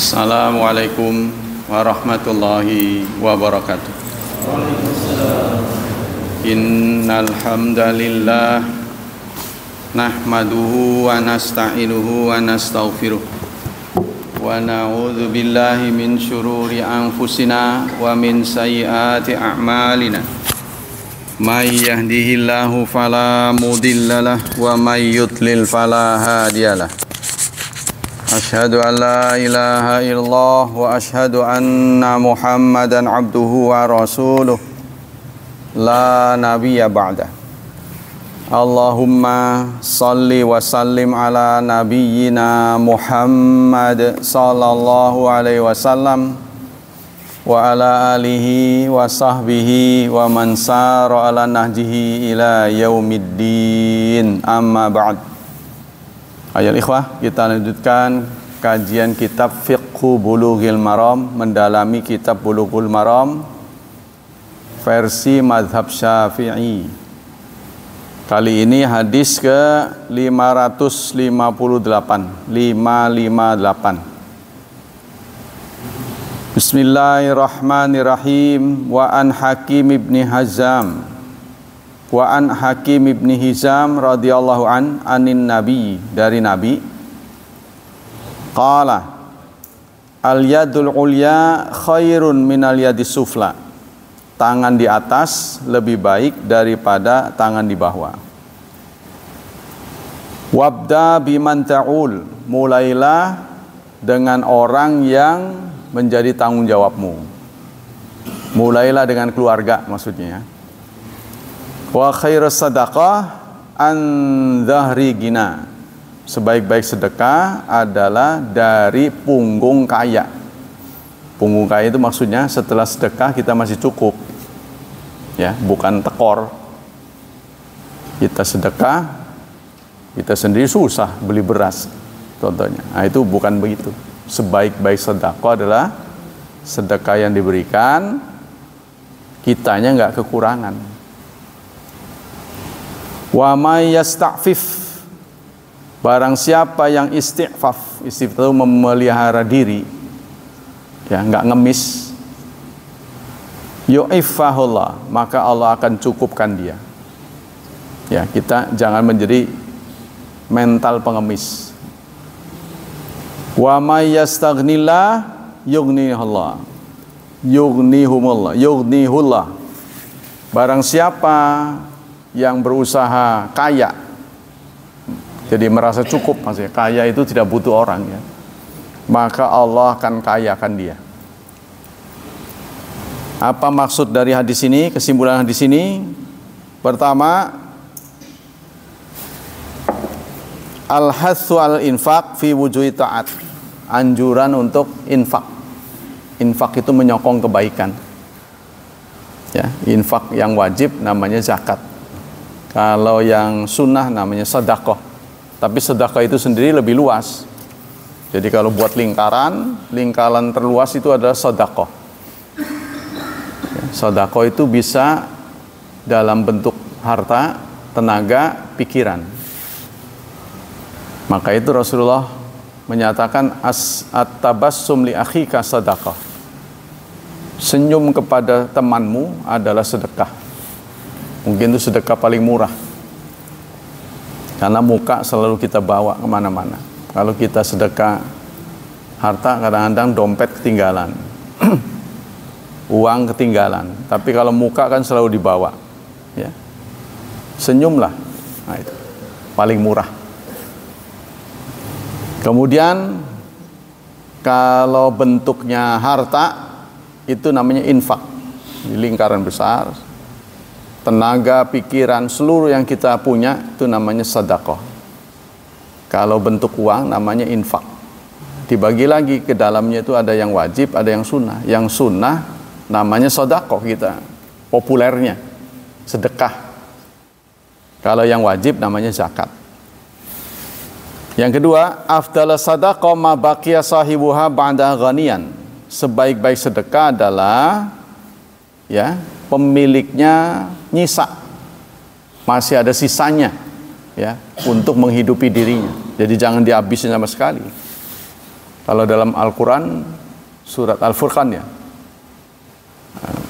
Assalamualaikum warahmatullahi wabarakatuh. Innal hamdalillah nahmaduhu wa nasta'inuhu wa nastaghfiruh wa na'udzu billahi min syururi anfusina wa min sayyiati a'malina. May yahdihillahu fala mudhillalah wa may yudlil fala hadiyalah. Asyhadu an la ilaha illallah wa asyhadu anna Muhammadan abduhu wa rasuluh la nabiyya ba'da. Allahumma salli wa sallim ala nabiyyina Muhammad sallallahu alaihi wasallam wa ala alihi wa sahbihi wa man sara ala nahjihi ila yaumiddin, amma ba'd. Ayo ikhwah, kita lanjutkan kajian kitab Fiqhu Bulughil Maram, mendalami kitab Bulughul Maram versi mazhab Syafi'i. Kali ini hadis ke 558. Bismillahirrahmanirrahim. Wa an Hakim ibni Hizam radhiyallahu anin nabi, dari nabi, qala al yadul ulya khairun minal yadis sufla. Tangan di atas lebih baik daripada tangan di bawah. Wabda biman ta'ul, mulailah dengan orang yang menjadi tanggung jawabmu. Mulailah dengan keluarga maksudnya. Wa khairus sadaqah an dhahri gina. Sebaik-baik sedekah adalah dari punggung kaya. Punggung kaya itu maksudnya setelah sedekah kita masih cukup. Ya, bukan tekor. Kita sedekah, kita sendiri susah beli beras contohnya. Nah, itu bukan begitu. Sebaik-baik sedekah adalah sedekah yang diberikan kitanya enggak kekurangan. Wa may yasta'fif, barang siapa yang istighfaf, istighfaf itu memelihara diri, ya, enggak ngemis, yu'iffahullah, maka Allah akan cukupkan dia. Ya, kita jangan menjadi mental pengemis. Wa may yastaghnillah yughnihullah, yughnihullah. Barang siapa yang berusaha kaya, jadi merasa cukup, maksudnya kaya itu tidak butuh orang, ya, maka Allah akan kayakan dia. Apa maksud dari hadis ini? Kesimpulan hadis ini, pertama, al-hatsu al-infaq fi wujuhi ta'at, anjuran untuk infak. Infak itu menyokong kebaikan. Ya, infak yang wajib namanya zakat. Kalau yang sunnah namanya sedekah. Tapi sedekah itu sendiri lebih luas. Jadi kalau buat lingkaran terluas itu adalah sedekah. Ya, sedekah itu bisa dalam bentuk harta, tenaga, pikiran. Maka itu Rasulullah menyatakan at-tabassum li akhika sedekah. Senyum kepada temanmu adalah sedekah. Mungkin itu sedekah paling murah. Karena muka selalu kita bawa kemana-mana. Kalau kita sedekah harta, kadang-kadang dompet ketinggalan. Uang ketinggalan. Tapi kalau muka kan selalu dibawa. Ya. Senyumlah. Nah, itu paling murah. Kemudian kalau bentuknya harta, itu namanya infak. Di lingkaran besar, tenaga, pikiran, seluruh yang kita punya itu namanya sedekah. Kalau bentuk uang namanya infak. Dibagi lagi ke dalamnya itu ada yang wajib, ada yang sunnah. Yang sunnah namanya sedekah kita, populernya sedekah. Kalau yang wajib namanya zakat. Yang kedua, afdalus sadaqah ma baqiya sahibuha ba'da ghaniyan. Sebaik-baik sedekah adalah, ya, pemiliknya nyisa, masih ada sisanya, ya, untuk menghidupi dirinya. Jadi jangan dihabisin sama sekali. Kalau dalam Al-Quran surat Al-Furqan ya,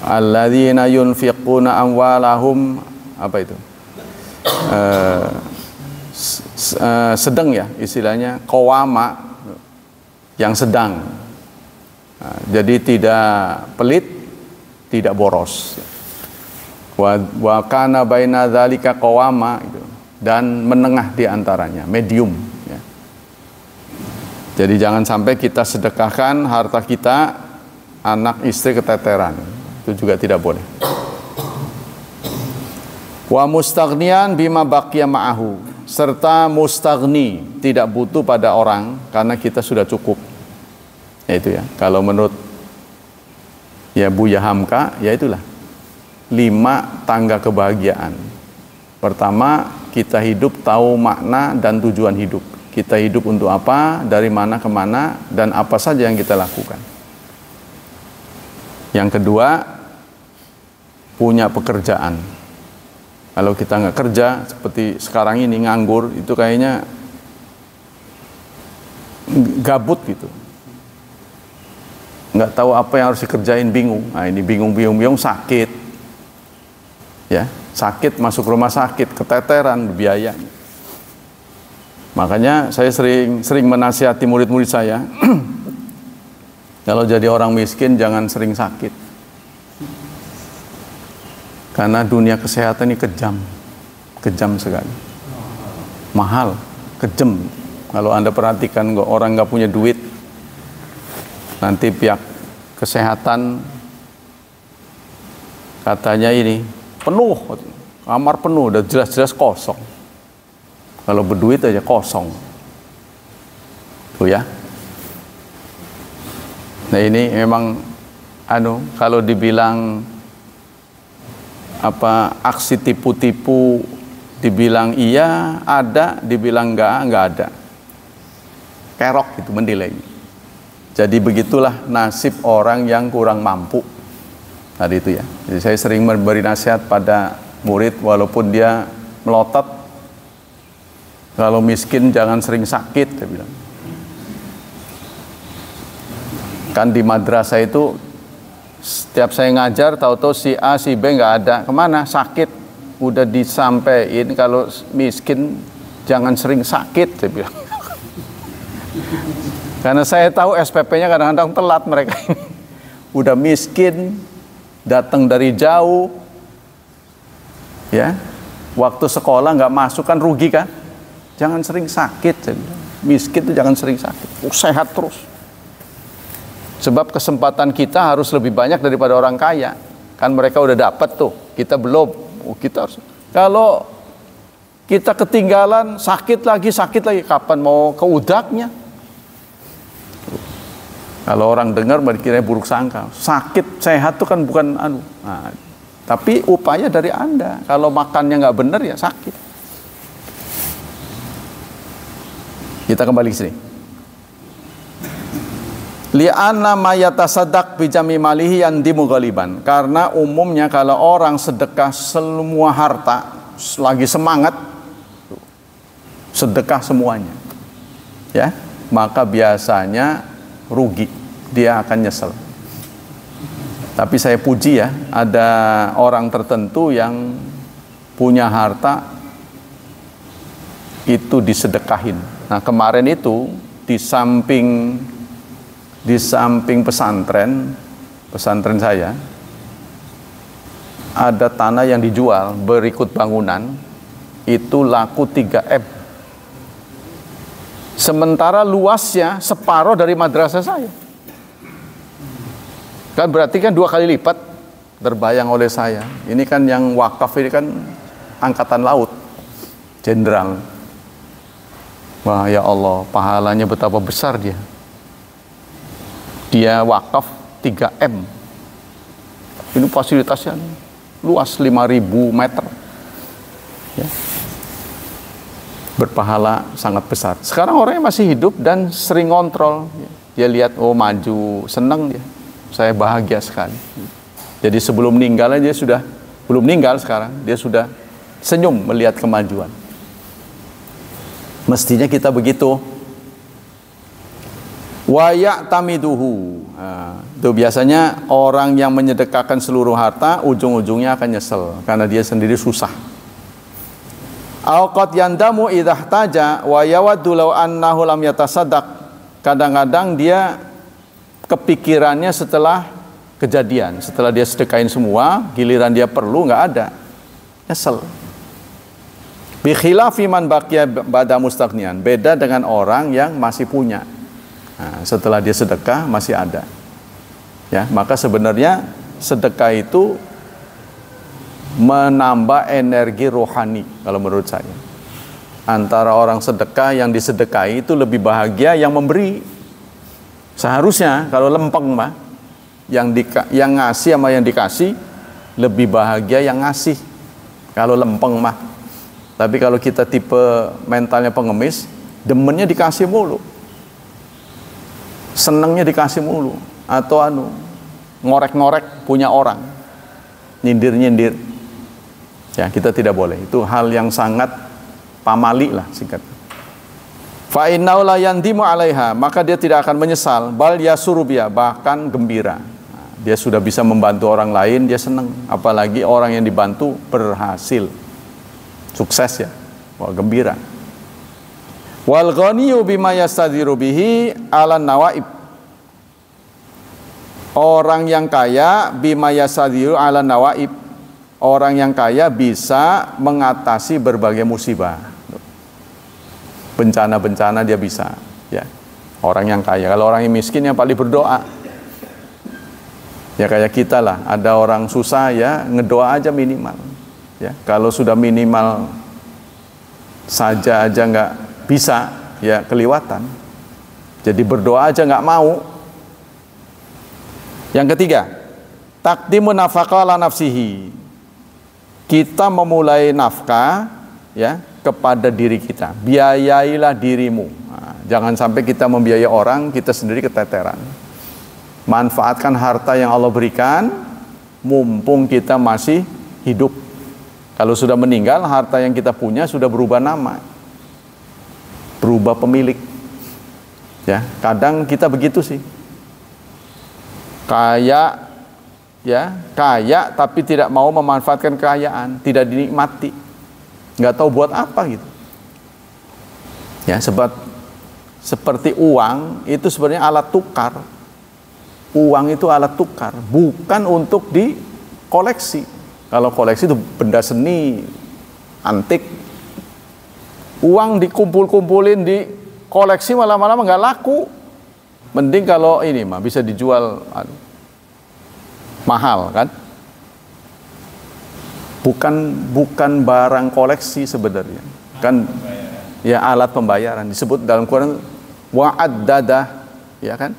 alladzina yunfiquna amwalahum, apa itu, sedang ya istilahnya, qawama, yang sedang. Nah, jadi tidak pelit, tidak boros. Wa kana baina dzalika qawama, dan menengah di antaranya, medium ya. Jadi jangan sampai kita sedekahkan harta kita, anak istri keteteran. Itu juga tidak boleh. Wa mustaghniyan bima baqiya ma'ahu, serta mustaghni, tidak butuh pada orang karena kita sudah cukup. Ya itu ya. Kalau menurut ya Buya Hamka, ya itulah 5 tangga kebahagiaan. Pertama, kita hidup tahu makna dan tujuan hidup. Kita hidup untuk apa, dari mana ke mana, dan apa saja yang kita lakukan. Yang kedua, punya pekerjaan. Kalau kita nggak kerja, seperti sekarang ini nganggur, itu kayaknya gabut gitu. Nggak tahu apa yang harus dikerjain, bingung. Nah ini bingung sakit. Ya, sakit, masuk rumah sakit, keteteran biaya. Makanya saya sering menasihati murid-murid saya, kalau jadi orang miskin jangan sering sakit. Karena dunia kesehatan ini kejam sekali, mahal, kejam. Kalau Anda perhatikan, orang nggak punya duit, nanti pihak kesehatan katanya ini penuh, kamar penuh, udah jelas-jelas kosong. Kalau berduit aja kosong. Tuh ya. Nah ini memang kalau dibilang apa aksi tipu-tipu, dibilang iya ada, dibilang enggak ada. Kerok itu menilai. Jadi begitulah nasib orang yang kurang mampu. Tadi itu ya. Jadi saya sering memberi nasihat pada murid walaupun dia melotot, kalau miskin jangan sering sakit, saya bilang. Kan di madrasah itu setiap saya ngajar tahu-tahu si A si B nggak ada, kemana? Sakit. Udah disampaikan kalau miskin jangan sering sakit, saya bilang. Karena saya tahu SPP-nya kadang-kadang telat mereka ini. Udah miskin, datang dari jauh, ya, waktu sekolah nggak masuk kan rugi kan? Jangan sering sakit, miskin itu jangan sering sakit, sehat terus. Sebab kesempatan kita harus lebih banyak daripada orang kaya, kan mereka udah dapat tuh, kita belum. Kita harus. Kalau kita ketinggalan, sakit lagi, kapan mau ke udaknya? Kalau orang dengar berkira buruk sangka, sakit sehat itu kan bukan nah, tapi upaya dari Anda. Kalau makannya nggak benar ya sakit. Kita kembali ke sini. Li'anna ma yatasaddaq bi jami malihi yandimu ghaliban. Karena umumnya kalau orang sedekah semua harta, lagi semangat sedekah semuanya, ya, maka biasanya rugi, dia akan nyesel. Tapi saya puji ya, ada orang tertentu yang punya harta itu disedekahin. Nah kemarin itu di samping pesantren saya ada tanah yang dijual berikut bangunan itu laku 3M. Sementara luasnya separuh dari madrasah saya. Kan berarti kan 2 kali lipat. Terbayang oleh saya. Ini kan yang wakaf ini kan angkatan laut, jenderal. Wah ya Allah, pahalanya betapa besar dia. Dia wakaf 3M. Ini fasilitasnya luas 5.000 meter. Ya. Berpahala sangat besar. Sekarang orangnya masih hidup dan sering ngontrol. Dia lihat, oh maju, senang dia. Saya bahagia sekali. Jadi sebelum meninggal dia sudah, belum meninggal sekarang, dia sudah senyum melihat kemajuan. Mestinya kita begitu. Wa ya'tamiduhu. Itu biasanya orang yang menyedekahkan seluruh harta ujung-ujungnya akan nyesel karena dia sendiri susah. Au qad yandamu idza ihtaja wa yawaddu law annahu lam yatasaddaq. Kadang-kadang dia kepikirannya setelah kejadian, setelah dia sedekahin semua, giliran dia perlu nggak ada, nyesel. Bi khilafi man baqiya ba'da mustaghniyan. Beda dengan orang yang masih punya. Nah, setelah dia sedekah masih ada. Ya, maka sebenarnya sedekah itu menambah energi rohani kalau menurut saya. Antara orang sedekah yang disedekahi itu lebih bahagia yang memberi. Seharusnya kalau lempeng mah yang ngasih sama yang dikasih lebih bahagia yang ngasih. Kalau lempeng mah. Tapi kalau kita tipe mentalnya pengemis, demennya dikasih mulu. Senengnya dikasih mulu, atau ngorek-ngorek punya orang, nyindir-nyindir. Ya, kita tidak boleh. Itu hal yang sangat pamali lah singkat. Fa innahu la yandimu 'alaiha, maka dia tidak akan menyesal, bal yasurubia, bahkan gembira. Nah, dia sudah bisa membantu orang lain, dia senang. Apalagi orang yang dibantu berhasil, sukses ya, wah gembira. Wal ghaniyyu bima yastadiru bihi 'alan nawaib. Orang yang kaya bima yastadiru 'alan nawaib. Orang yang kaya bisa mengatasi berbagai musibah. Bencana-bencana dia bisa, ya. Orang yang kaya. Kalau orang yang miskin yang paling berdoa. Ya kayak kita lah, ada orang susah ya, ngedoa aja minimal. Ya, kalau sudah minimal saja aja nggak bisa, ya keliwatan. Jadi berdoa aja nggak mau. Yang ketiga, taqdimu nafaqah ala nafsihi. Kita memulai nafkah ya kepada diri kita. Biayailah dirimu. Nah, jangan sampai kita membiayai orang, kita sendiri keteteran. Manfaatkan harta yang Allah berikan mumpung kita masih hidup. Kalau sudah meninggal, harta yang kita punya sudah berubah nama, berubah pemilik. Ya, kadang kita begitu sih. Kaya tapi tidak mau memanfaatkan kekayaan, tidak dinikmati, nggak tahu buat apa gitu. Ya, sebab seperti uang itu sebenarnya alat tukar. Uang itu alat tukar, bukan untuk dikoleksi. Kalau koleksi itu benda seni, antik. Uang dikumpul-kumpulin, dikoleksi malam-malam nggak laku. Mending kalau ini mah bisa dijual mahal kan? Bukan barang koleksi sebenarnya. Kan ya alat pembayaran, disebut dalam Quran wa'addada, ya kan?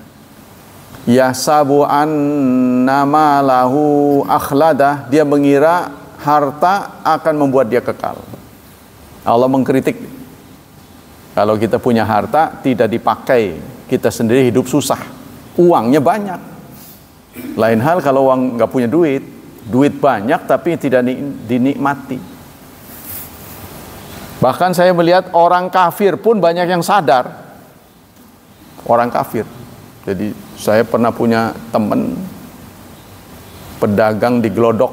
Yasabu annama lahu akhlada, dia mengira harta akan membuat dia kekal. Allah mengkritik kalau kita punya harta tidak dipakai, kita sendiri hidup susah, uangnya banyak. Lain hal kalau uang nggak punya duit banyak tapi tidak dinikmati. Bahkan saya melihat orang kafir pun banyak yang sadar, orang kafir. Jadi saya pernah punya teman pedagang di Glodok.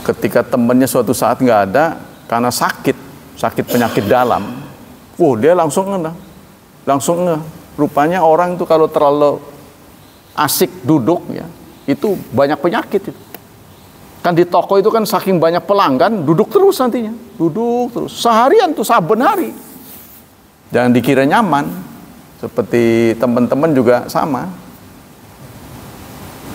Ketika temannya suatu saat nggak ada karena sakit penyakit dalam, dia langsung ngeh. Rupanya orang itu kalau terlalu asik duduk ya, itu banyak penyakit itu. Kan di toko itu kan saking banyak pelanggan, duduk terus nantinya, seharian tuh, saben hari. Jangan dikira nyaman. Seperti teman-teman juga sama.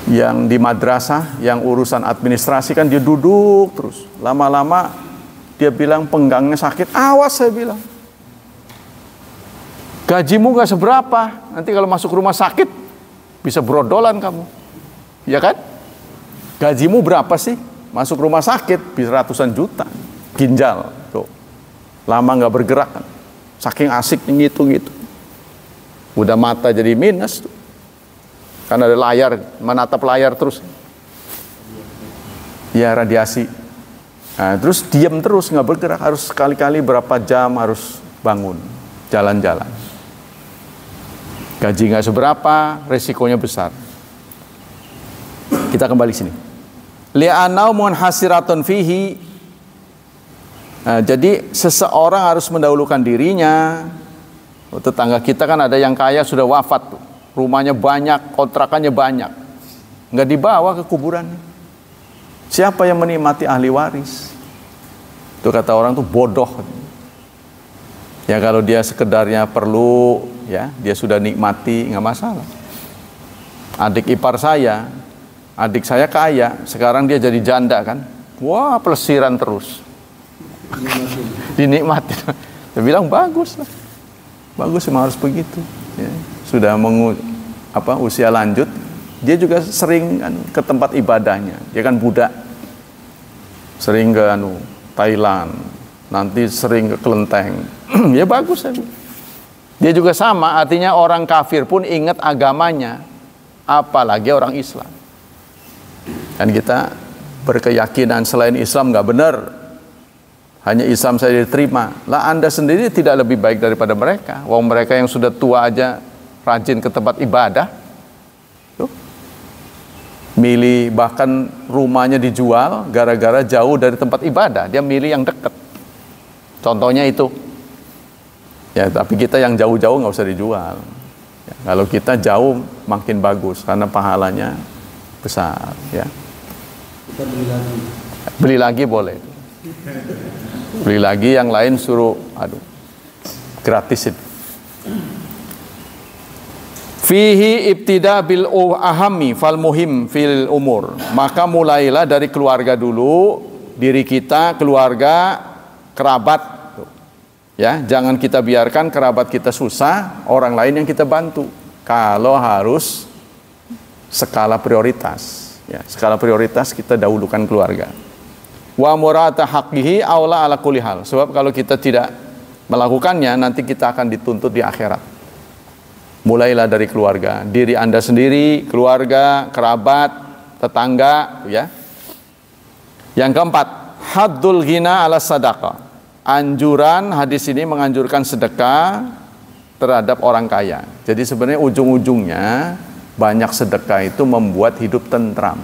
Yang di madrasah, yang urusan administrasi kan dia duduk terus. Lama-lama dia bilang penggangnya sakit, awas saya bilang. Gajimu gak seberapa, nanti kalau masuk rumah sakit bisa brodolan kamu. Ya kan? Gajimu berapa sih? Masuk rumah sakit bisa ratusan juta. Ginjal tuh. Lama gak bergerak kan. Saking asik ngitung-ngitung. Udah mata jadi minus tuh. Karena ada layar, menatap layar terus. Ya radiasi. Nah, terus diam terus, nggak bergerak. Harus sekali-kali berapa jam harus bangun, jalan-jalan. Gaji nggak seberapa, resikonya besar. Kita kembali sini. Li'anau munhasiratun fihi. Jadi seseorang harus mendahulukan dirinya. Tetangga kita kan ada yang kaya sudah wafat, rumahnya banyak, kontrakannya banyak, nggak dibawa ke kuburan. Siapa yang menikmati ahli waris? Itu kata orang tuh bodoh. Ya kalau dia sekedarnya perlu, ya dia sudah nikmati, nggak masalah. Adik ipar saya, adik saya kaya, sekarang dia jadi janda kan, wah pelesiran terus, dinikmati. Dia bilang bagus lah, bagus memang harus begitu. Ya. Sudah usia lanjut, dia juga sering kan, ke tempat ibadahnya. Dia kan budak, sering ke Thailand, nanti sering ke Kelenteng. Ya bagus ya. Dia juga sama, artinya orang kafir pun ingat agamanya, apalagi orang Islam. Dan kita berkeyakinan selain Islam nggak benar, hanya Islam saya diterima. Lah Anda sendiri tidak lebih baik daripada mereka. Wong mereka yang sudah tua aja rajin ke tempat ibadah, tuh. Milih bahkan rumahnya dijual gara-gara jauh dari tempat ibadah. Dia milih yang dekat. Contohnya itu. Ya, tapi kita yang jauh-jauh nggak usah dijual. Ya, kalau kita jauh makin bagus karena pahalanya besar. Ya. Kita beli lagi. Beli lagi boleh. Beli lagi yang lain suruh, gratisin. Fihi ibtida bil ahami fal muhim fil umur. Maka mulailah dari keluarga dulu, diri kita, keluarga, kerabat. Ya, jangan kita biarkan kerabat kita susah, orang lain yang kita bantu. Kalau harus skala prioritas, ya, skala prioritas kita dahulukan keluarga. Wa murata haqqihi aula ala kulli hal. Sebab kalau kita tidak melakukannya, nanti kita akan dituntut di akhirat. Mulailah dari keluarga, diri Anda sendiri, keluarga, kerabat, tetangga, ya. Yang keempat, haddul ghina ala sadaqah. Anjuran hadis ini menganjurkan sedekah terhadap orang kaya. Jadi sebenarnya ujung-ujungnya banyak sedekah itu membuat hidup tentram.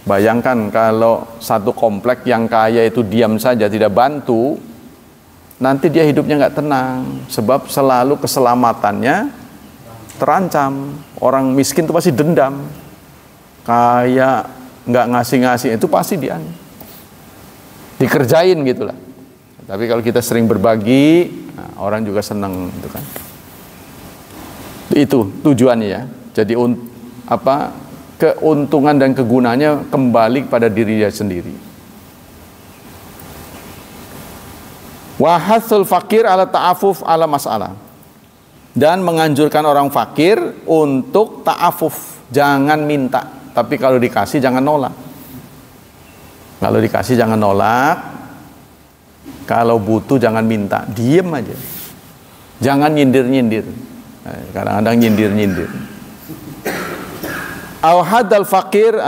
Bayangkan kalau satu komplek yang kaya itu diam saja tidak bantu, nanti dia hidupnya nggak tenang. Sebab selalu keselamatannya terancam. Orang miskin itu pasti dendam. Kaya nggak ngasih-ngasih itu pasti dia dikerjain gitulah. Tapi kalau kita sering berbagi, orang juga senang, gitu kan. Itu tujuannya ya. Jadi keuntungan dan kegunaannya kembali pada diri dia sendiri. Wa hasul fakir ala ta'afuf ala mas'alah. Dan menganjurkan orang fakir untuk ta'afuf, jangan minta. Tapi kalau dikasih jangan nolak. Kalau dikasih jangan nolak. Kalau butuh jangan minta, diem aja. Jangan nyindir-nyindir. Kadang-kadang nyindir-nyindir. Al-hadal fakir,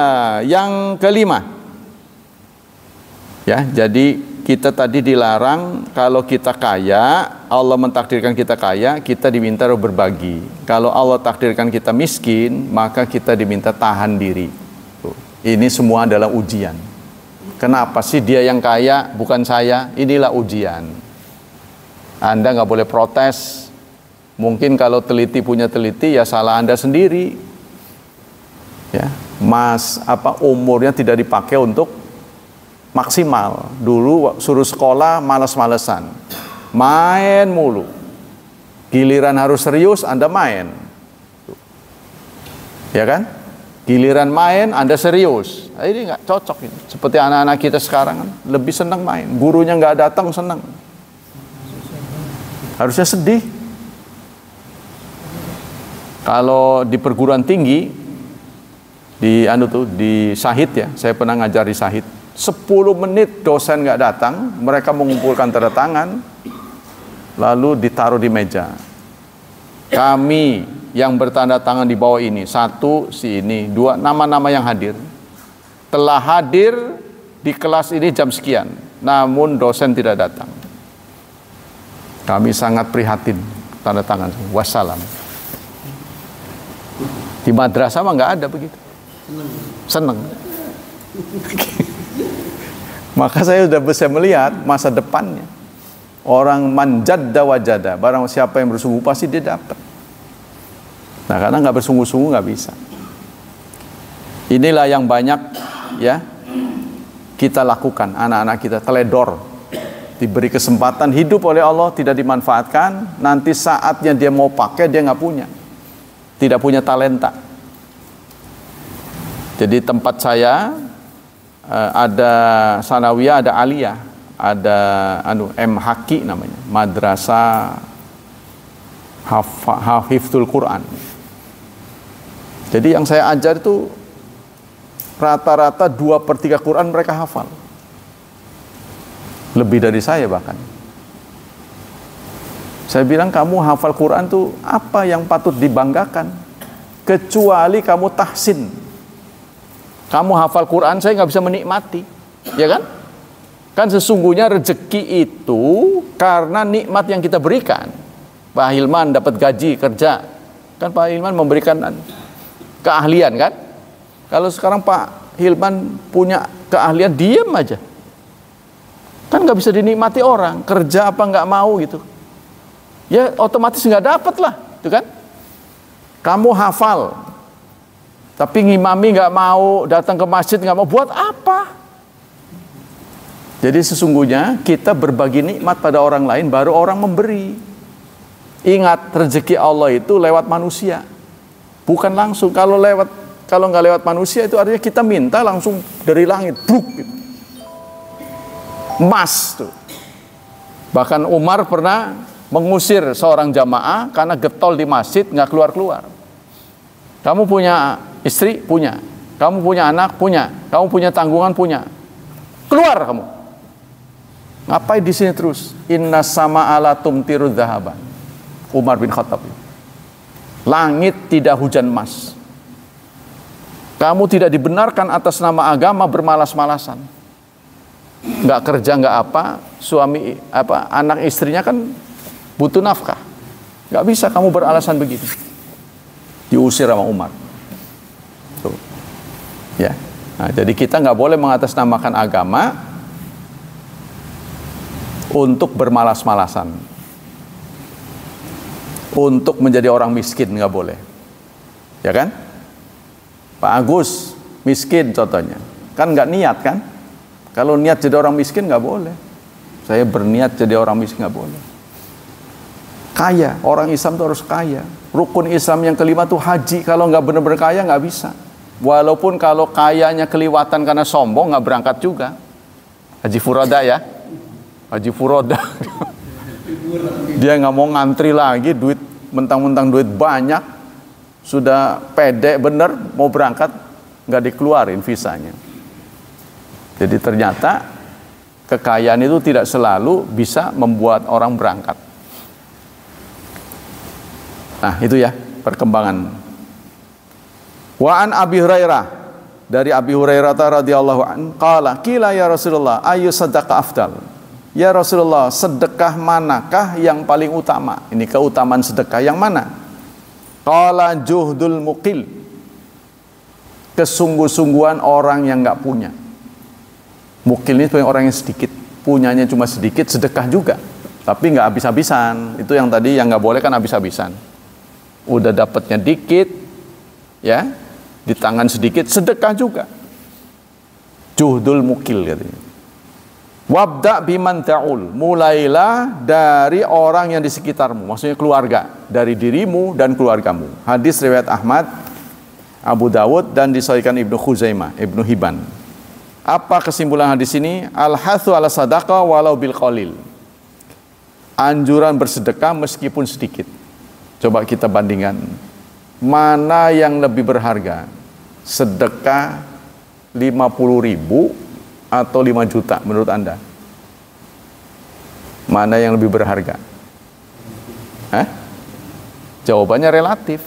yang kelima. Ya, jadi kita tadi dilarang kalau kita kaya, Allah mentakdirkan kita kaya, kita diminta berbagi. Kalau Allah takdirkan kita miskin, maka kita diminta tahan diri. Ini semua adalah ujian. Kenapa sih dia yang kaya, bukan saya? Inilah ujian. Anda nggak boleh protes. Mungkin kalau teliti punya teliti, ya salah Anda sendiri. Ya, umurnya tidak dipakai untuk maksimal. Dulu suruh sekolah malas-malesan, main mulu. Giliran harus serius, Anda main. Ya kan? Giliran main, Anda serius. Ini nggak cocok ini. Seperti anak-anak kita sekarang kan, lebih senang main. Gurunya nggak datang senang. Harusnya sedih. Kalau di perguruan tinggi, di Syahid ya, saya pernah ngajar di Syahid. 10 menit dosen nggak datang, mereka mengumpulkan tanda tangan, lalu ditaruh di meja. Kami yang bertanda tangan di bawah ini, 1 si ini, 2 nama-nama yang hadir telah hadir di kelas ini jam sekian, namun dosen tidak datang. Kami sangat prihatin, tanda tangan, wassalam. Di madrasah mah nggak ada begitu. Seneng. Maka saya sudah bisa melihat masa depannya. Orang manjadda wajada, barang siapa yang bersungguh pasti dia dapat. Nah, karena nggak bersungguh-sungguh nggak bisa. Inilah yang banyak ya kita lakukan, anak-anak kita teledor, diberi kesempatan hidup oleh Allah tidak dimanfaatkan, nanti saatnya dia mau pakai dia nggak punya, tidak punya talenta. Jadi tempat saya ada sanawiyah, ada aliyah, ada M-Haki namanya, madrasah hafizul Quran. Jadi yang saya ajar itu rata-rata 2/3 Quran mereka hafal. Lebih dari saya bahkan. Saya bilang kamu hafal Quran tuh apa yang patut dibanggakan? Kecuali kamu tahsin. Kamu hafal Quran saya nggak bisa menikmati, ya kan? Kan sesungguhnya rezeki itu karena nikmat yang kita berikan. Pak Hilman dapat gaji kerja, kan Pak Hilman memberikan keahlian kan? Kalau sekarang Pak Hilman punya keahlian diam aja, kan nggak bisa dinikmati orang, kerja apa nggak mau gitu, ya otomatis nggak dapat lah, itu kan? Kamu hafal, tapi ngimami nggak mau, datang ke masjid nggak mau, buat apa? Jadi sesungguhnya kita berbagi nikmat pada orang lain, baru orang memberi. Ingat, rezeki Allah itu lewat manusia, bukan langsung. Kalau nggak lewat manusia itu artinya kita minta langsung dari langit, bruk, gitu. Emas tuh. Bahkan Umar pernah mengusir seorang jamaah karena getol di masjid nggak keluar-keluar. Kamu punya istri? Punya. Kamu punya anak? Punya. Kamu punya tanggungan? Punya. Keluar kamu. Ngapain di sini terus? Inna sama ala tumtiru dhahaban. Umar bin Khattab. Langit tidak hujan emas. Kamu tidak dibenarkan atas nama agama bermalas-malasan. Nggak kerja, nggak apa, suami anak istrinya kan butuh nafkah. Nggak bisa kamu beralasan begitu. Diusir sama Umar. Tuh. Ya. Nah, jadi kita nggak boleh mengatasnamakan agama untuk bermalas-malasan, untuk menjadi orang miskin, nggak boleh, ya kan? Pak Agus miskin contohnya, kan nggak niat kan? Kalau niat jadi orang miskin nggak boleh. Saya berniat jadi orang miskin nggak boleh. Kaya, orang Islam itu harus kaya. Rukun Islam yang kelima tuh haji. Kalau nggak benar-benar kaya nggak bisa. Walaupun kalau kayanya keliwatan karena sombong nggak berangkat juga. Haji Furoda ya. Haji Furoda. Dia nggak mau ngantri lagi, duit mentang-mentang duit banyak, sudah pede bener mau berangkat, nggak dikeluarin visanya. Jadi ternyata kekayaan itu tidak selalu bisa membuat orang berangkat. Nah itu ya perkembangan. Wa an Abi Hurairah, dari Abi Hurairah radhiyallahu anhu qala qila ya Rasulullah ayu sadaqah afdal. Ya Rasulullah, sedekah manakah yang paling utama? Ini keutamaan sedekah yang mana? Qala juhdul muqil, kesungguh-sungguhan orang yang nggak punya. Mukil ini orang yang sedikit, punyanya cuma sedikit, sedekah juga, tapi nggak habis-habisan. Itu yang tadi yang nggak boleh kan habis-habisan. Udah dapatnya dikit, ya, di tangan sedikit, sedekah juga. Juhdul mukil katanya. Wabda biman ta'ul, mulailah dari orang yang di sekitarmu, maksudnya keluarga, dari dirimu dan keluargamu. Hadis riwayat Ahmad, Abu Dawud dan disahihkan Ibnu Khuzaimah, Ibnu Hibban. Apa kesimpulan hadis ini? Al-hathu ala sadaqah walau bil qalil. Anjuran bersedekah meskipun sedikit. Coba kita bandingkan, mana yang lebih berharga? Sedekah 50.000 atau 5 juta menurut Anda? Mana yang lebih berharga? Jawabannya relatif.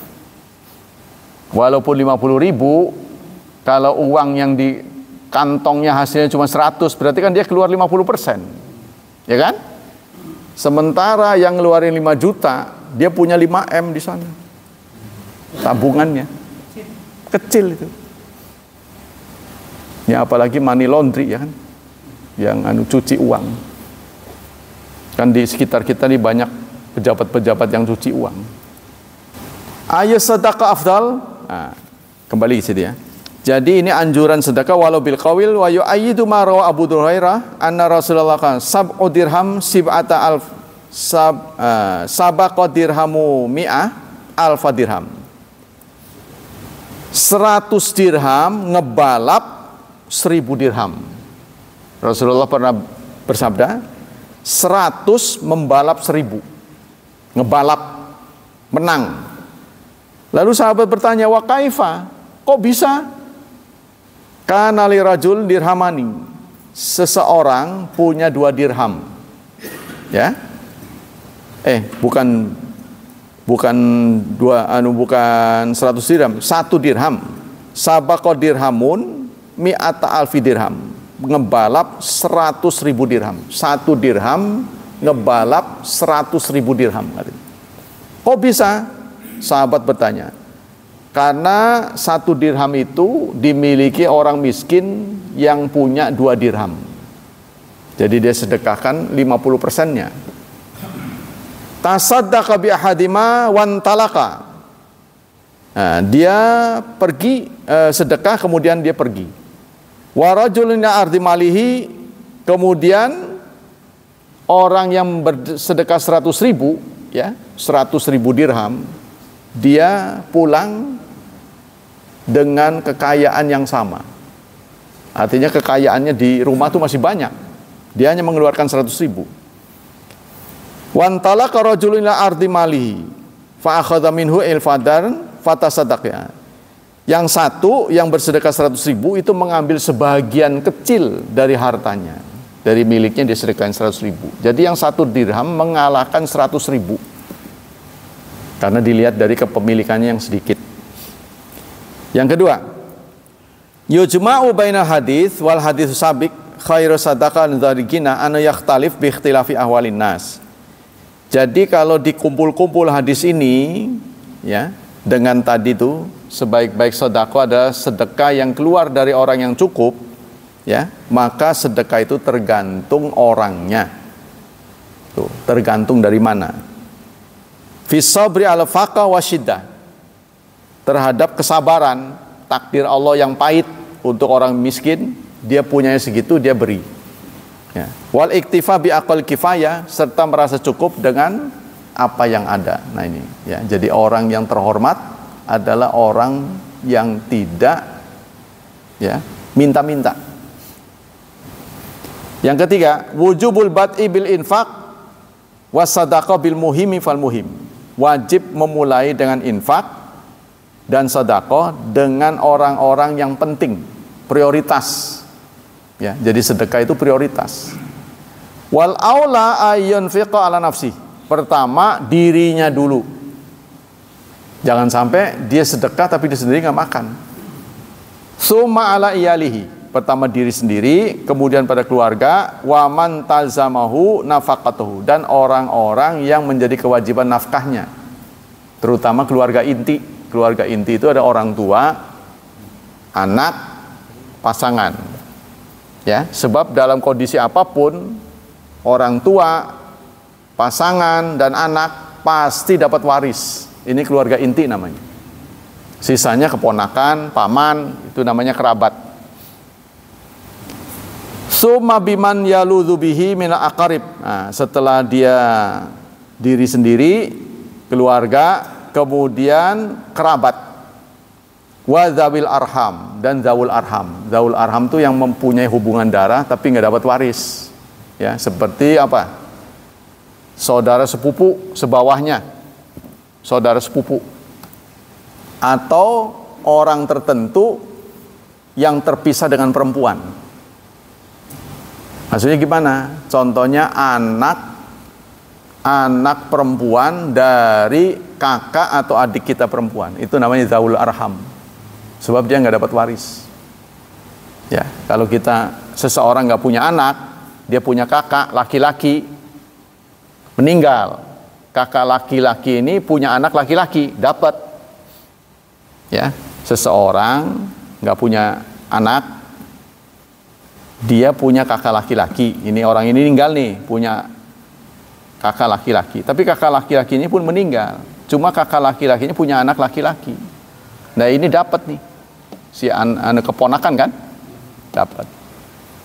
Walaupun 50.000, kalau uang yang di kantongnya hasilnya cuma 100, berarti kan dia keluar 50%. Ya kan? Sementara yang ngeluarin 5 juta, dia punya 5M di sana. Tabungannya. kecil itu. Ya apalagi money laundry ya kan, yang cuci uang. Kan di sekitar kita nih banyak pejabat-pejabat yang cuci uang. Ayo sedekah afdal. Nah, kembali ke sini ya. Jadi ini anjuran sedekah walau bil qawil wa yu'ayyidu ma rawa Abu Hurairah anna Rasulullah kan sab'u dirham sib'ata alf sabaqa dirhamu mi'ah alfa dirham. 100 dirham ngebalap 1000 dirham. Rasulullah pernah bersabda 100 membalap 1000. Ngebalap, menang. Lalu sahabat bertanya, wa kaifa? Kok bisa? Kana li rajul dirhamani. Seseorang punya 2 dirham. Ya? Bukan 100 dirham, 1 dirham. Sabaqa dirhamun mi'ata alfi dirham. Ngebalap 100.000 dirham. 1 dirham ngebalap 100.000 dirham. Kok bisa? Sahabat bertanya. Karena 1 dirham itu dimiliki orang miskin yang punya 2 dirham. Jadi dia sedekahkan 50%-nya. Tasaddaqa bi ahadima wan talaka. Nah, dia pergi sedekah kemudian dia pergi. Wa rajulun ardi malihi, kemudian orang yang bersedekah 100.000 ya, 100.000 dirham, dia pulang dengan kekayaan yang sama. Artinya kekayaannya di rumah itu masih banyak. Dia hanya mengeluarkan 100.000. Wan talaka rajulun ila ardi malihi fa akhadha minhu ilfadan fatasaddaq. Yang satu yang bersedekah 100.000 itu mengambil sebagian kecil dari hartanya, dari miliknya dia sedekahkan 100.000. Jadi yang 1 dirham mengalahkan 100.000 karena dilihat dari kepemilikannya yang sedikit. Yang kedua, yujma'u bainal hadis wal hadis sabiq khairu sadaqah dzarikina an yakhtalif bi ikhtilafi ahwalin nas. Jadi kalau dikumpul-kumpul hadis ini ya, dengan tadi itu sebaik-baik sedekah adalah sedekah yang keluar dari orang yang cukup ya, maka sedekah itu tergantung orangnya. Tuh, tergantung dari mana. Fi sabri ala faqa wa syiddah, terhadap kesabaran takdir Allah yang pahit untuk orang miskin, dia punyanya segitu dia beri ya. Wal iktifa bi aqal kifayah, serta merasa cukup dengan apa yang ada. Nah ini ya, jadi orang yang terhormat adalah orang yang tidak ya minta-minta. Yang ketiga, wujubul bad'i bil infaq was sadaqah bil muhimi fal muhim. Wajib memulai dengan infak dan sedekah dengan orang-orang yang penting, prioritas. Ya, jadi sedekah itu prioritas. Wal aula ayunfiqa ala nafsi. Pertama dirinya dulu. Jangan sampai dia sedekah tapi dia sendiri nggak makan. Summa ala iyalihi. Pertama diri sendiri, kemudian pada keluarga, wa man talzamahu nafaqatuhu, dan orang-orang yang menjadi kewajiban nafkahnya. Terutama keluarga inti. Keluarga inti itu ada orang tua, anak, pasangan. Ya, sebab dalam kondisi apapun orang tua, pasangan dan anak pasti dapat waris. Ini keluarga inti namanya. Sisanya keponakan, paman, itu namanya kerabat. Summa biman yaludzu bihi min aqarib. Nah, setelah dia diri sendiri, keluarga, kemudian kerabat. Wa dzawil arham, dan zawul arham. Zawul arham itu yang mempunyai hubungan darah tapi nggak dapat waris. Ya, seperti apa? Saudara sepupu sebawahnya. Saudara sepupu. Atau orang tertentu yang terpisah dengan perempuan. Maksudnya gimana? Contohnya anak perempuan dari kakak atau adik kita perempuan. Itu namanya zawul arham. Sebab dia nggak dapat waris. Ya, kalau seseorang nggak punya anak, dia punya kakak laki-laki meninggal. Kakak laki-laki ini punya anak laki-laki, dapat. Ya, Seseorang nggak punya anak, dia punya kakak laki-laki. Ini orang ini meninggal nih, punya kakak laki-laki. Tapi kakak laki-lakinya pun meninggal. Cuma kakak laki-lakinya punya anak laki-laki. Nah ini dapat nih, si anak keponakan kan, dapat.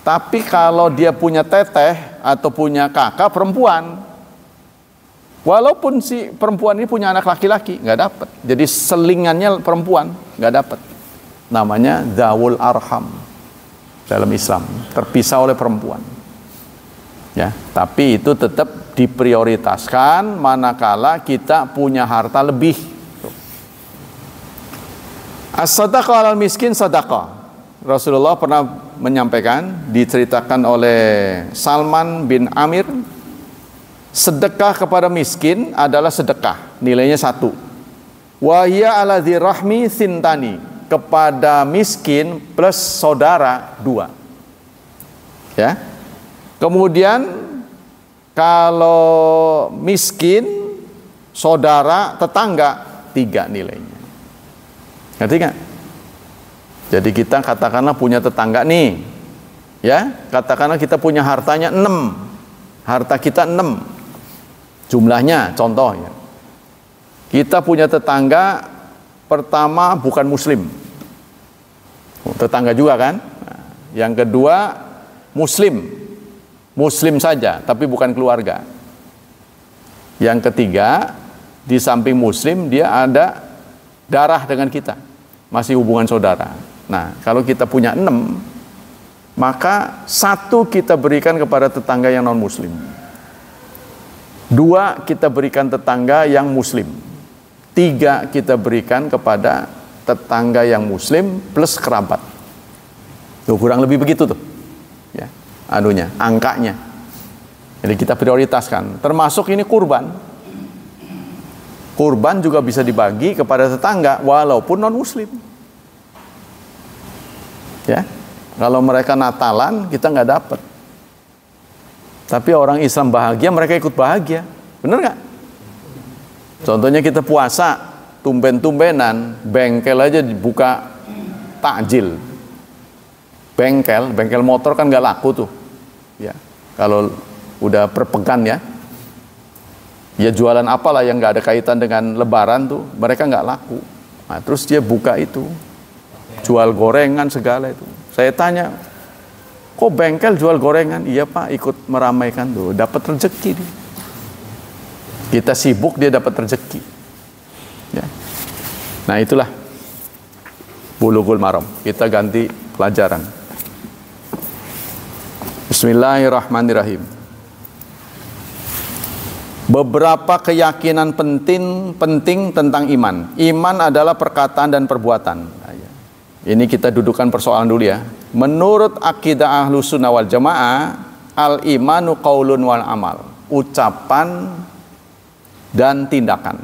Tapi kalau dia punya teteh atau punya kakak perempuan, walaupun si perempuan ini punya anak laki-laki, nggak dapat. Jadi selingannya perempuan, nggak dapat. Namanya dzawul arham dalam Islam, terpisah oleh perempuan. Ya, tapi itu tetap diprioritaskan manakala kita punya harta lebih. As-sadaqah alal miskin sadaqah. Rasulullah pernah menyampaikan, diceritakan oleh Salman bin Amir, sedekah kepada miskin adalah sedekah, nilainya 1. Wa hiya ala dzi rahmi sintani, kepada miskin plus saudara 2. Ya. Kemudian kalau miskin saudara tetangga 3 nilainya. Ngerti nggak? Jadi kita katakanlah punya tetangga nih, ya, katakanlah kita punya hartanya 6, harta kita 6 jumlahnya, contoh ya. Kita punya tetangga pertama bukan muslim, tetangga juga kan. Nah, yang kedua muslim saja, tapi bukan keluarga. Yang ketiga, di samping muslim dia ada darah dengan kita, masih hubungan saudara. Nah, kalau kita punya 6, maka 1 kita berikan kepada tetangga yang non muslim, 2 kita berikan tetangga yang muslim, 3 kita berikan kepada tetangga yang muslim plus kerabat. Tuh, kurang lebih begitu tuh, ya, angkanya. Jadi kita prioritaskan, termasuk ini kurban. Kurban juga bisa dibagi kepada tetangga walaupun non muslim. Ya, kalau mereka Natalan kita nggak dapat. Tapi orang Islam bahagia, mereka ikut bahagia, bener nggak? Contohnya kita puasa, tumben-tumbenan, bengkel aja dibuka takjil. Bengkel motor kan nggak laku tuh. Ya, kalau udah perpekan ya. Ya jualan apalah yang nggak ada kaitan dengan lebaran tuh, mereka nggak laku. Nah, terus dia buka itu, jual gorengan segala itu. Saya tanya, kok bengkel jual gorengan? Iya Pak, ikut meramaikan tuh, dapat rezeki dia. Kita sibuk, dia dapat rezeki. Ya. Nah itulah Bulughul Maram. Kita ganti pelajaran. Bismillahirrahmanirrahim. Beberapa keyakinan penting tentang iman. Iman adalah perkataan dan perbuatan. Ini kita dudukan persoalan dulu ya. Menurut akidah Ahlus Sunnah wal Jamaah, al-imanu qaulun wal amal. Ucapan dan tindakan.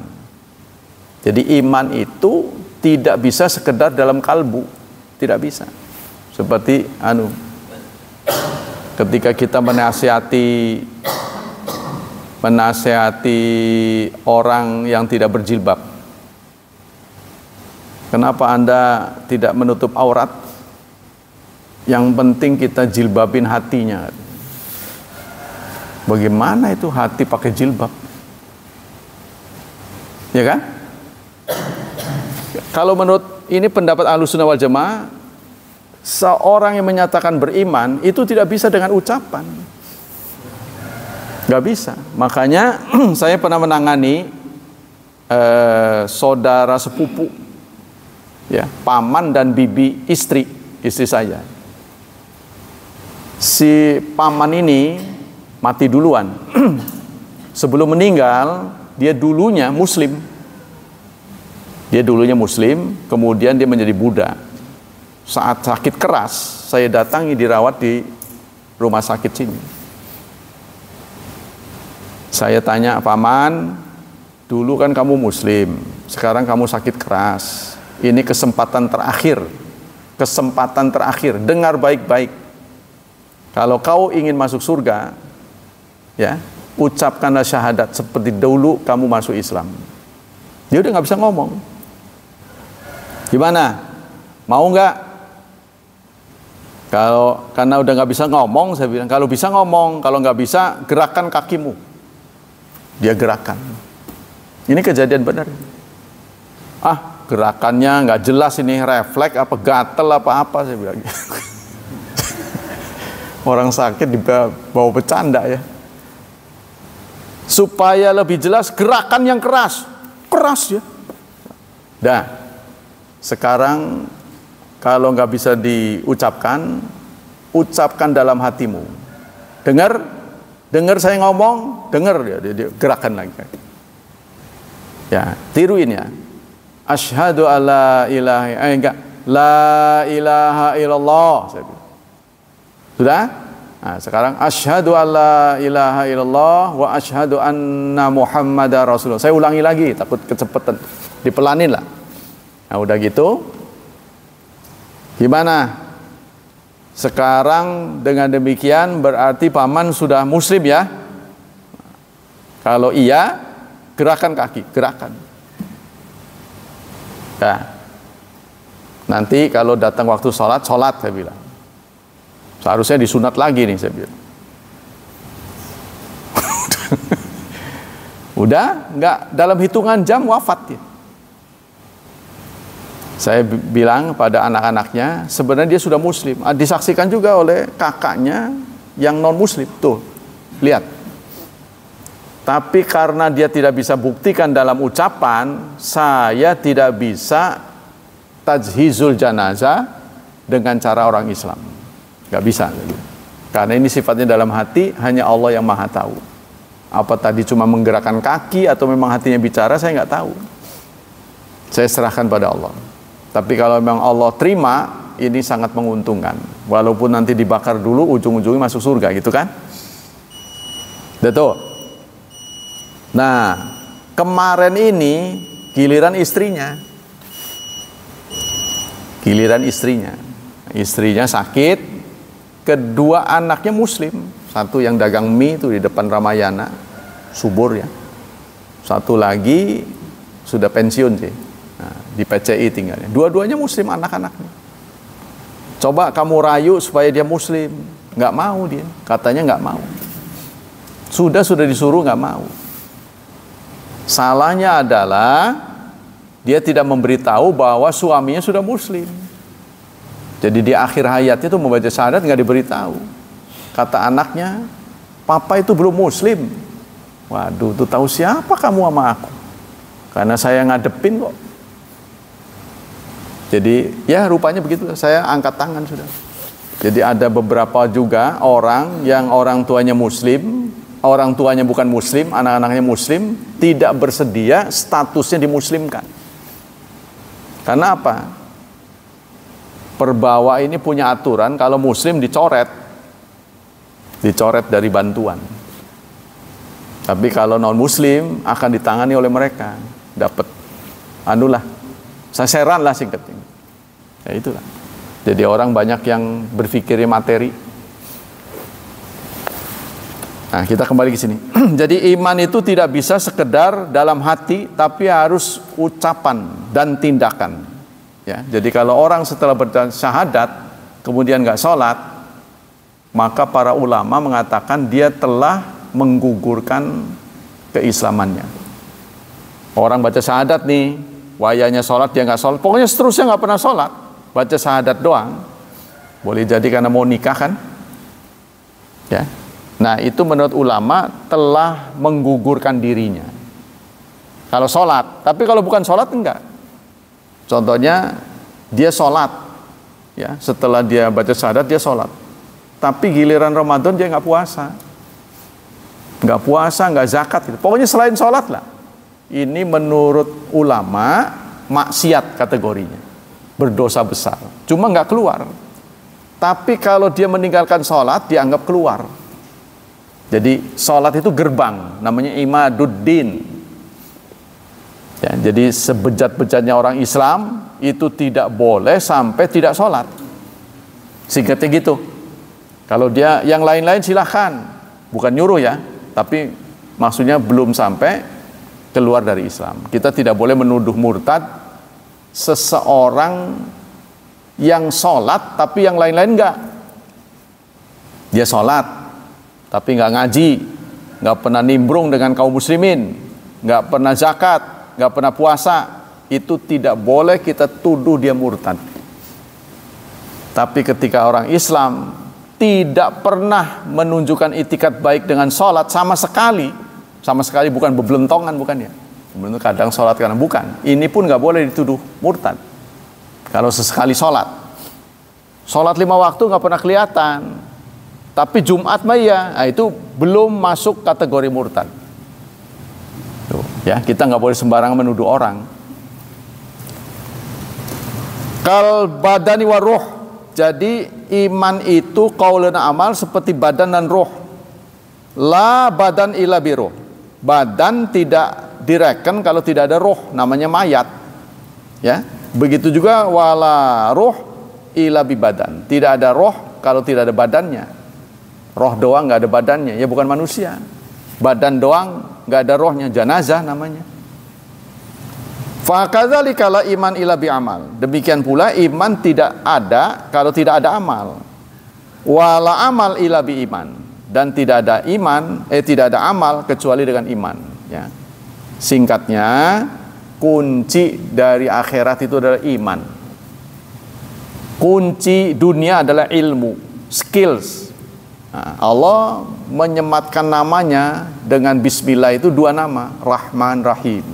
Jadi iman itu tidak bisa sekedar dalam kalbu. Tidak bisa. Seperti ketika kita menasihati orang yang tidak berjilbab. Kenapa Anda tidak menutup aurat? Yang penting kita jilbabin hatinya. Bagaimana itu hati pakai jilbab? Ya kan? Kalau menurut ini pendapat Ahlussunnah wal Jamaah, seorang yang menyatakan beriman itu tidak bisa dengan ucapan. Gak bisa. Makanya saya pernah menangani saudara sepupu, ya, paman dan bibi istri saya. Si paman ini mati duluan. Sebelum meninggal, dia dulunya muslim. Kemudian dia menjadi Buddha. Saat sakit keras, saya datangi, dirawat di rumah sakit sini. Saya tanya, paman, dulu kan kamu muslim, sekarang kamu sakit keras. Ini kesempatan terakhir. Dengar baik-baik. Kalau kau ingin masuk surga, ya, ucapkanlah syahadat seperti dulu kamu masuk Islam. Dia udah nggak bisa ngomong. Gimana? Mau nggak? Karena udah nggak bisa ngomong, saya bilang, kalau bisa ngomong, kalau nggak bisa gerakan kakimu. Dia gerakan. Ini kejadian benar. Gerakannya nggak jelas, ini refleks apa gatel apa saya bilang. Orang sakit dibawa bercanda ya. Supaya lebih jelas, gerakan yang keras ya. Dah. Sekarang kalau nggak bisa diucapkan, ucapkan dalam hatimu. Dengar saya ngomong, dengar dia gerakan lagi. Ya, tiruin ya. Asyhadu alla la ilaha illallah. Sudah? Nah, sekarang asyhadu alla ilaha illallah wa asyhadu anna muhammadar rasulullah. Saya ulangi lagi, takut kecepatan. Dipelanin lah. Nah, udah gitu. Gimana? Sekarang dengan demikian berarti paman sudah muslim ya? Kalau iya, gerakan kaki, gerakan. Nah, nanti kalau datang waktu sholat saya bilang. Seharusnya disunat lagi nih saya bilang. Udah, nggak dalam hitungan jam wafat ya. Saya bilang pada anak-anaknya, sebenarnya dia sudah muslim. Disaksikan juga oleh kakaknya yang non muslim. Tuh, lihat. Tapi karena dia tidak bisa buktikan dalam ucapan, saya tidak bisa tajhizul janazah dengan cara orang Islam. Gak bisa. Karena ini sifatnya dalam hati, hanya Allah yang maha tahu. Apa tadi cuma menggerakkan kaki atau memang hatinya bicara, saya nggak tahu. Saya serahkan pada Allah. Tapi kalau memang Allah terima, ini sangat menguntungkan. Walaupun nanti dibakar dulu, ujung-ujungnya masuk surga gitu kan. Betul. Nah, kemarin ini giliran istrinya. Istrinya sakit, kedua anaknya muslim. Satu yang dagang mie itu di depan Ramayana, subur ya. Satu lagi sudah pensiun sih. Nah, di PCI tinggalnya. Dua-duanya muslim anak-anaknya. Coba kamu rayu supaya dia muslim, nggak mau dia. Katanya nggak mau. Sudah disuruh nggak mau. Salahnya adalah dia tidak memberitahu bahwa suaminya sudah muslim. Jadi di akhir hayatnya itu membaca syahadat nggak diberitahu. Kata anaknya, papa itu belum muslim. Waduh, tuh tahu siapa kamu sama aku? Karena saya ngadepin kok. Jadi ya rupanya begitu. Saya angkat tangan sudah. Jadi ada beberapa juga orang yang orang tuanya muslim, orang tuanya bukan muslim, anak-anaknya muslim, tidak bersedia statusnya dimuslimkan. Karena apa? Perbawa ini punya aturan, kalau muslim dicoret dari bantuan. Tapi kalau non muslim akan ditangani oleh mereka, dapat sasaran lah singkatnya. Ya itulah. Jadi orang banyak yang berpikirnya materi. Nah, kita kembali ke sini. Jadi iman itu tidak bisa sekedar dalam hati, tapi harus ucapan dan tindakan. Ya, jadi kalau orang setelah bersyahadat kemudian nggak sholat, maka para ulama mengatakan dia telah menggugurkan keislamannya. Orang baca syahadat nih, wayanya sholat dia nggak sholat, pokoknya seterusnya nggak pernah sholat, baca syahadat doang. Boleh jadi karena mau nikah kan? Ya. Nah, itu menurut ulama telah menggugurkan dirinya. Kalau sholat, tapi kalau bukan sholat enggak. Contohnya dia sholat, ya setelah dia baca syahadat dia sholat. Tapi giliran Ramadan dia nggak puasa, nggak zakat. Gitu. Pokoknya selain sholat lah. Ini menurut ulama maksiat kategorinya, berdosa besar. Cuma nggak keluar. Tapi kalau dia meninggalkan sholat dianggap keluar. Jadi sholat itu gerbang, namanya imaduddin. Ya, jadi sebejat-bejatnya orang Islam itu tidak boleh sampai tidak sholat. Singkatnya gitu. Kalau dia yang lain-lain silahkan, bukan nyuruh ya, tapi maksudnya belum sampai keluar dari Islam. Kita tidak boleh menuduh murtad seseorang yang sholat tapi yang lain-lain enggak. Dia sholat tapi enggak ngaji, enggak pernah nimbrung dengan kaum muslimin, enggak pernah zakat, enggak pernah puasa, itu tidak boleh kita tuduh dia murtad. Tapi ketika orang Islam tidak pernah menunjukkan itikat baik dengan sholat sama sekali bukan bebelentongan, bukan ya. Kadang sholat karena bukan. Ini pun nggak boleh dituduh murtad. Kalau sesekali sholat 5 waktu nggak pernah kelihatan, tapi Jumat mah ya, nah itu belum masuk kategori murtad. Tuh, ya, kita nggak boleh sembarangan menuduh orang. Kal badani wa ruh. Jadi iman itu qaulun amal seperti badan dan ruh. La badan illa biruh. Badan tidak direken kalau tidak ada ruh, namanya mayat. Ya, begitu juga wala ruh illa bi badan. Tidak ada roh kalau tidak ada badannya. Roh doang nggak ada badannya, ya bukan manusia. Badan doang nggak ada rohnya, jenazah namanya. Fakadzalika la iman illa bi amal. Demikian pula iman tidak ada kalau tidak ada amal. Wala amal illa bi iman. Dan tidak ada iman, tidak ada amal kecuali dengan iman. Ya. Singkatnya, kunci dari akhirat itu adalah iman. Kunci dunia adalah ilmu, skills. Nah, Allah menyematkan namanya dengan Bismillah itu 2 nama, Rahman Rahim.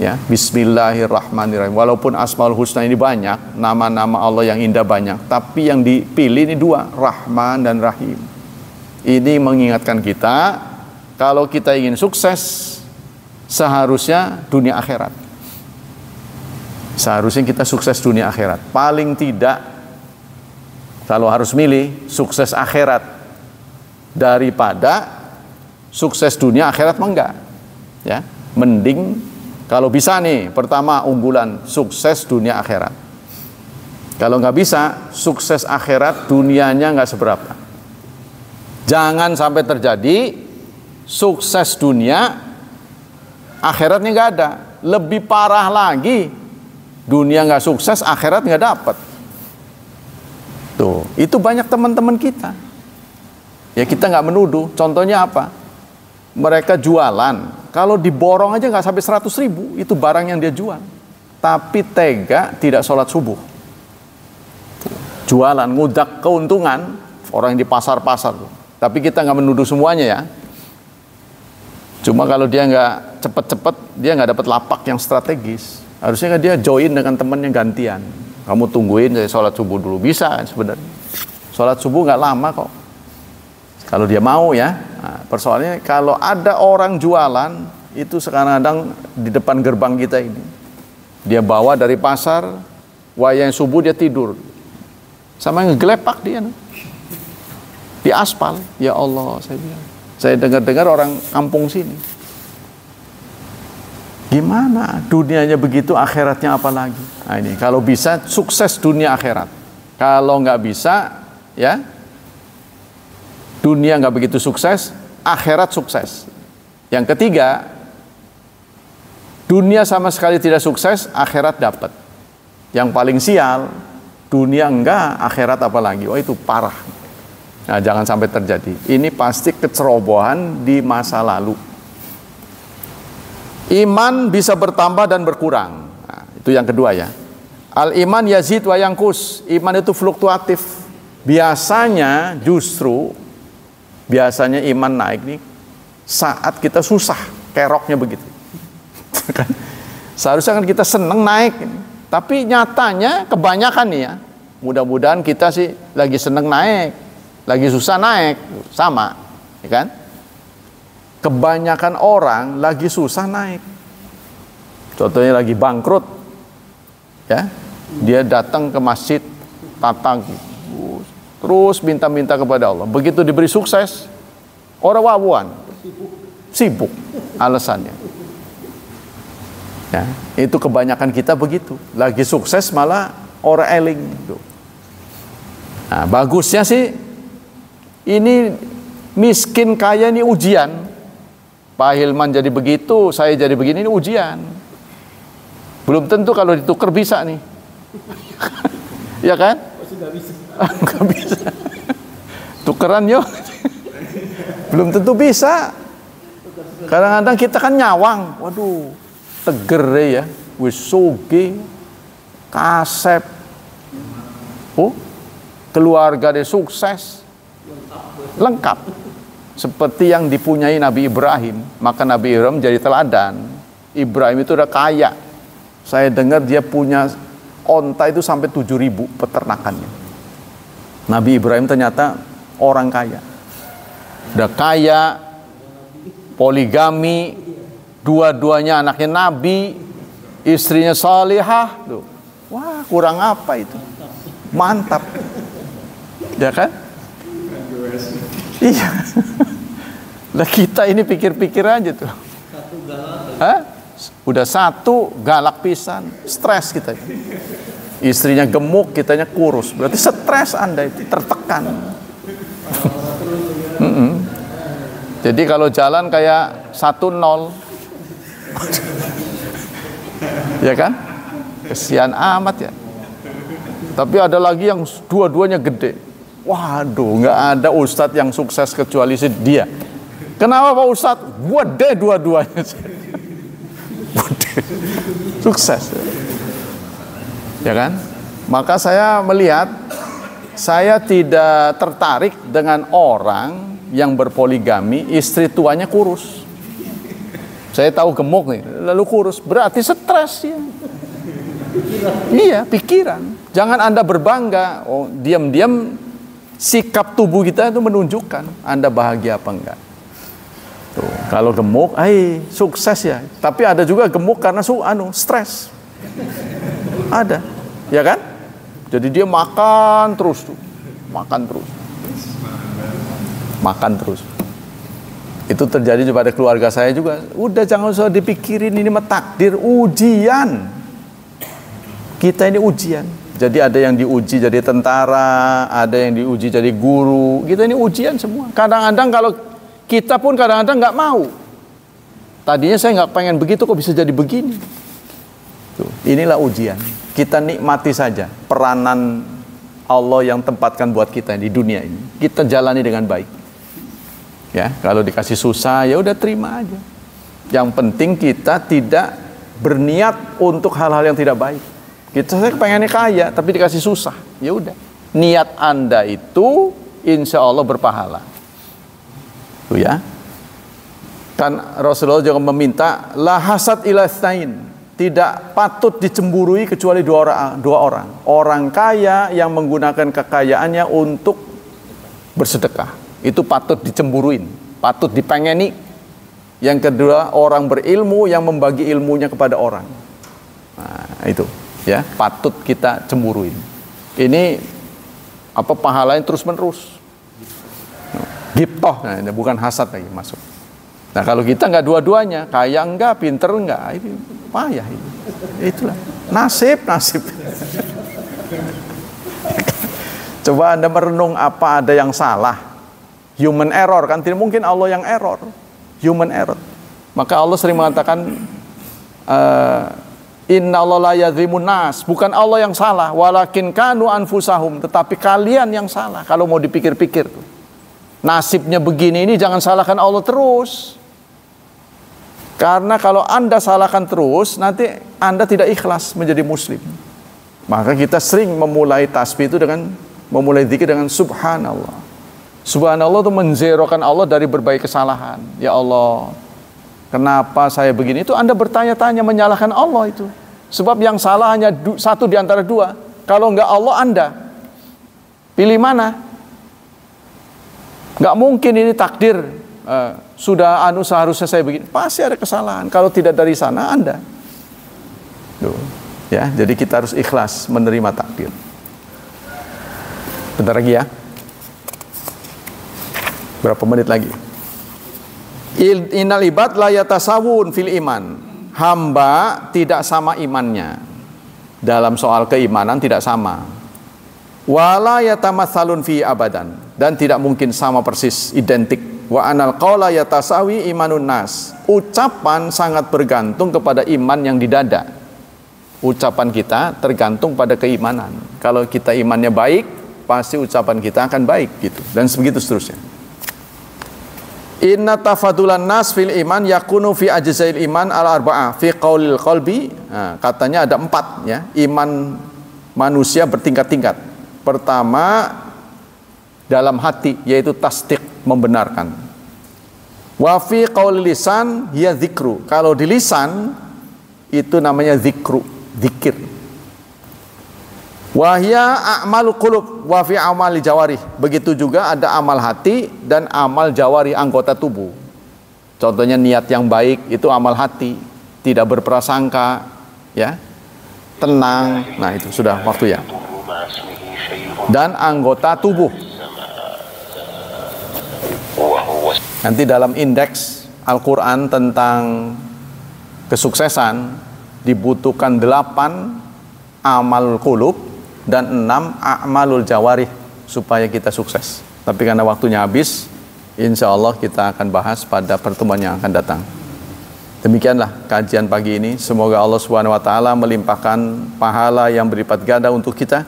Ya, Bismillahirrahmanirrahim. Walaupun Asmaul Husna ini banyak, nama-nama Allah yang indah banyak, tapi yang dipilih ini 2, Rahman dan Rahim. Ini mengingatkan kita kalau kita ingin sukses seharusnya dunia akhirat. Seharusnya kita sukses dunia akhirat. Paling tidak kalau harus milih sukses akhirat daripada sukses dunia akhirat mah enggak. Ya, mending kalau bisa nih, pertama unggulan sukses dunia akhirat. Kalau nggak bisa, sukses akhirat dunianya nggak seberapa. Jangan sampai terjadi sukses dunia, akhiratnya nggak ada. Lebih parah lagi, dunia nggak sukses, akhirat nggak dapat. Tuh, itu banyak teman-teman kita. Ya kita nggak menuduh. Contohnya apa? Mereka jualan. Kalau diborong aja nggak sampai 100.000, itu barang yang dia jual. Tapi tega tidak sholat subuh. Jualan, ngudak keuntungan orang yang di pasar-pasar. Tapi kita nggak menuduh semuanya ya. Cuma kalau dia nggak cepet-cepet, dia nggak dapat lapak yang strategis. Harusnya kan dia join dengan temannya gantian. Kamu tungguin saya sholat subuh dulu, bisa sebenarnya. Sholat subuh nggak lama kok. Kalau dia mau ya. Nah, persoalannya kalau ada orang jualan itu sekarang-kadang di depan gerbang kita ini. Dia bawa dari pasar, wayang subuh dia tidur. Sama ngegelepak dia. Di aspal. Ya Allah, saya bilang. Saya dengar-dengar orang kampung sini. Gimana dunianya begitu, akhiratnya apa lagi? Nah ini kalau bisa sukses dunia akhirat. Kalau nggak bisa, ya dunia nggak begitu sukses, akhirat sukses. Yang ketiga, dunia sama sekali tidak sukses, akhirat dapat. Yang paling sial, dunia enggak, akhirat apalagi. Oh itu parah. Nah jangan sampai terjadi. Ini pasti kecerobohan di masa lalu. Iman bisa bertambah dan berkurang. Nah, itu yang kedua ya. Al iman yazid wa yangkus. Iman itu fluktuatif. Biasanya iman naik nih saat kita susah, keroknya begitu. Seharusnya kan kita seneng naik, tapi nyatanya kebanyakan nih ya. Mudah-mudahan kita sih lagi seneng naik, lagi susah naik, sama, ya kan? Kebanyakan orang lagi susah naik. Contohnya lagi bangkrut, ya, dia datang ke masjid, tatang, terus minta-minta kepada Allah. Begitu diberi sukses, orang wawan, sibuk alasannya. Ya, itu kebanyakan kita begitu. Lagi sukses malah orang eling. Nah, bagusnya sih ini miskin kaya ini ujian. Pak Hilman jadi begitu, saya jadi begini, ini ujian. Belum tentu kalau ditukar bisa nih. Ya kan? Sudah bisa. Nggak bisa. Tukeran yuk. Belum tentu bisa. Kadang-kadang kita kan nyawang. Waduh, teger ya. Wis soge, kasep. Oh, keluarga dia sukses. Lengkap. Seperti yang dipunyai Nabi Ibrahim. Maka Nabi Ibrahim jadi teladan. Ibrahim itu udah kaya. Saya dengar dia punya onta itu sampai 7.000 peternakannya. Nabi Ibrahim ternyata orang kaya. Udah kaya, poligami, dua-duanya anaknya Nabi, istrinya salihah. Wah, kurang apa itu? Mantap. Ya kan? Iya. Lah kita ini pikir-pikir aja tuh. Hah? Udah satu galak pisan, stres kita. Istrinya gemuk, kitanya kurus. Berarti stres Anda itu, tertekan. Jadi kalau jalan kayak 1-0. Ya kan? Kesian amat ya. Tapi ada lagi yang dua-duanya gede. Waduh, nggak ada ustadz yang sukses kecuali dia. Kenapa Pak Ustadz? Gede dua-duanya. Sukses. Ya kan? Maka saya melihat, saya tidak tertarik dengan orang yang berpoligami, istri tuanya kurus. Saya tahu gemuk nih, lalu kurus, berarti stres ya. Iya, pikiran. Jangan Anda berbangga. Oh, diam-diam sikap tubuh kita itu menunjukkan Anda bahagia apa enggak. Tuh, kalau gemuk, sukses ya. Tapi ada juga gemuk karena stres. Ada, ya kan? Jadi dia makan terus tuh, makan terus. Itu terjadi pada keluarga saya juga. Udah jangan usah dipikirin, ini mah takdir, ujian. Kita ini ujian. Jadi ada yang diuji jadi tentara, ada yang diuji jadi guru. Kita ini ujian semua. Kadang-kadang kalau kita pun kadang-kadang nggak mau. Tadinya saya nggak pengen begitu, kok bisa jadi begini. Tuh, inilah ujian. Kita nikmati saja peranan Allah yang tempatkan buat kita di dunia ini. Kita jalani dengan baik. Ya, kalau dikasih susah ya udah terima aja. Yang penting kita tidak berniat untuk hal-hal yang tidak baik. Saya pengennya kaya tapi dikasih susah. Ya udah. Niat Anda itu insya Allah berpahala. Tuh ya. Kan Rasulullah juga meminta la hasad ila tsnain. Tidak patut dicemburui kecuali dua orang. Orang kaya yang menggunakan kekayaannya untuk bersedekah. Itu patut dicemburuin, patut dipengeni. Yang kedua, orang berilmu yang membagi ilmunya kepada orang. Nah, itu ya, patut kita cemburuin. Ini pahalanya terus-menerus. Gibtoh, nah, ini bukan hasad lagi masuk. Nah, kalau kita nggak dua-duanya, kaya enggak, pinter enggak, ini payah ini. Itulah nasib. Coba Anda merenung apa ada yang salah. Human error kan, tidak mungkin Allah yang error. Human error. Maka Allah sering mengatakan innallaha la yadhlimun nas, bukan Allah yang salah, walakin kanu anfusahum, tetapi kalian yang salah. Kalau mau dipikir-pikir tuh. Nasibnya begini ini jangan salahkan Allah terus. Karena kalau Anda salahkan terus, nanti Anda tidak ikhlas menjadi muslim. Maka kita sering memulai tasbih itu dengan memulai zikir dengan subhanallah. Subhanallah itu menzerokan Allah dari berbagai kesalahan. Ya Allah, kenapa saya begini? Itu Anda bertanya-tanya menyalahkan Allah itu. Sebab yang salah hanya satu di antara dua. Kalau enggak Allah, Anda pilih mana? Enggak mungkin ini takdir. Sudah seharusnya saya begini. Pasti ada kesalahan. Kalau tidak dari sana, Anda. Tuh. Ya, jadi kita harus ikhlas menerima takdir. Bentar lagi ya. Berapa menit lagi? Innal ibad la yatasawun fil iman. Hamba tidak sama imannya. Dalam soal keimanan tidak sama. Wala yatamatsalun fi abadan, dan tidak mungkin sama persis, identik. Wa anal qaula yatasawi imanun nas. Ucapan sangat bergantung kepada iman yang di dada. Ucapan kita tergantung pada keimanan. Kalau kita imannya baik, pasti ucapan kita akan baik gitu. Dan begitu seterusnya. Inna tafadulan nas fil iman yakunu fi ajzail iman al arba'ah fi qaulil qalbi. Nah, katanya ada 4 ya. Iman manusia bertingkat-tingkat. Pertama dalam hati, yaitu tasdik, membenarkan. Wa fi qaulil lisan hiya dzikru. Kalau di lisan itu namanya zikru, zikir. Wahya a'malu qulub wa fi amali jawarih. Begitu juga ada amal hati dan amal jawari, anggota tubuh. Contohnya niat yang baik itu amal hati, tidak berprasangka, ya, tenang. Nah, itu sudah waktu ya. Dan anggota tubuh. Nanti dalam indeks Al-Quran tentang kesuksesan dibutuhkan 8 amal qulub dan 6 a'malul jawarih supaya kita sukses. Tapi karena waktunya habis, insya Allah kita akan bahas pada pertemuan yang akan datang. Demikianlah kajian pagi ini. Semoga Allah SWT melimpahkan pahala yang berlipat ganda untuk kita.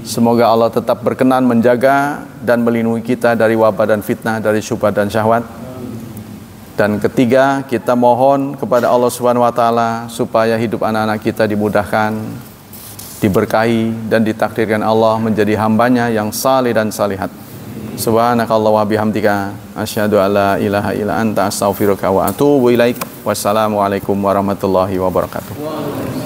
Semoga Allah tetap berkenan menjaga dan melindungi kita dari wabah dan fitnah, dari syubhat dan syahwat. Dan ketiga, kita mohon kepada Allah SWT supaya hidup anak-anak kita dimudahkan, diberkahi, dan ditakdirkan Allah menjadi hambanya yang saleh dan salihat. Subhanakallah wa bihamdika asyhadu alla ilaha illa anta astaghfiruka wa atubu ilaik. Wassalamualaikum warahmatullahi wabarakatuh.